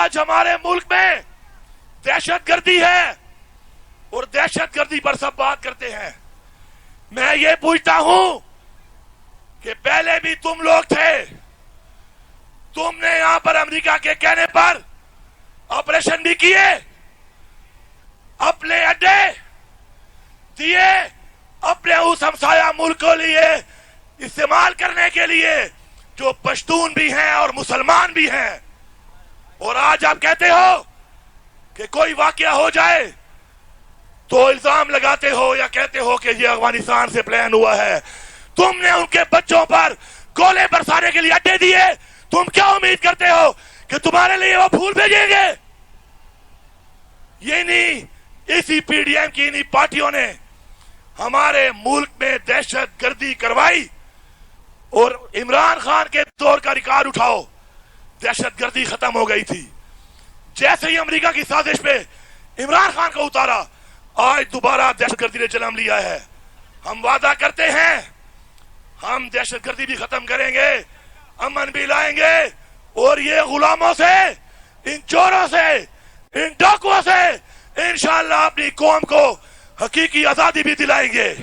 آج ہمارے ملک میں دہشت گردی ہے اور دہشت گردی پر سب بات کرتے ہیں. میں یہ پوچھتا ہوں کہ پہلے بھی تم لوگ تھے, تم نے یہاں پر امریکہ کے کہنے پر آپریشن بھی کیے, اپنے اڈے دیے اپنے اس ہمسایہ ملک کو لیے استعمال کرنے کے لیے جو پشتون بھی ہیں اور مسلمان بھی ہیں. اور آج آپ کہتے ہو کہ کوئی واقعہ ہو جائے تو الزام لگاتے ہو یا کہتے ہو کہ یہ افغانستان سے پلان ہوا ہے. تم نے ان کے بچوں پر گولے برسانے کے لیے اڈے دیے, تم کیا امید کرتے ہو کہ تمہارے لیے وہ پھول بھیجیں گے؟ یہ نہیں, اسی پی ڈی ایم کی انہی پارٹیوں نے ہمارے ملک میں دہشت گردی کروائی. اور عمران خان کے دور کا ریکارڈ اٹھاؤ, دہشت گردی ختم ہو گئی تھی. جیسے ہی امریکہ کی سازش پہ عمران خان کو اتارا, آج دوبارہ دہشت گردی نے جنم لیا ہے. ہم وعدہ کرتے ہیں ہم دہشت گردی بھی ختم کریں گے, امن بھی لائیں گے, اور یہ غلاموں سے, ان چوروں سے, ان ڈاکوؤں سے انشاءاللہ اپنی قوم کو حقیقی آزادی بھی دلائیں گے.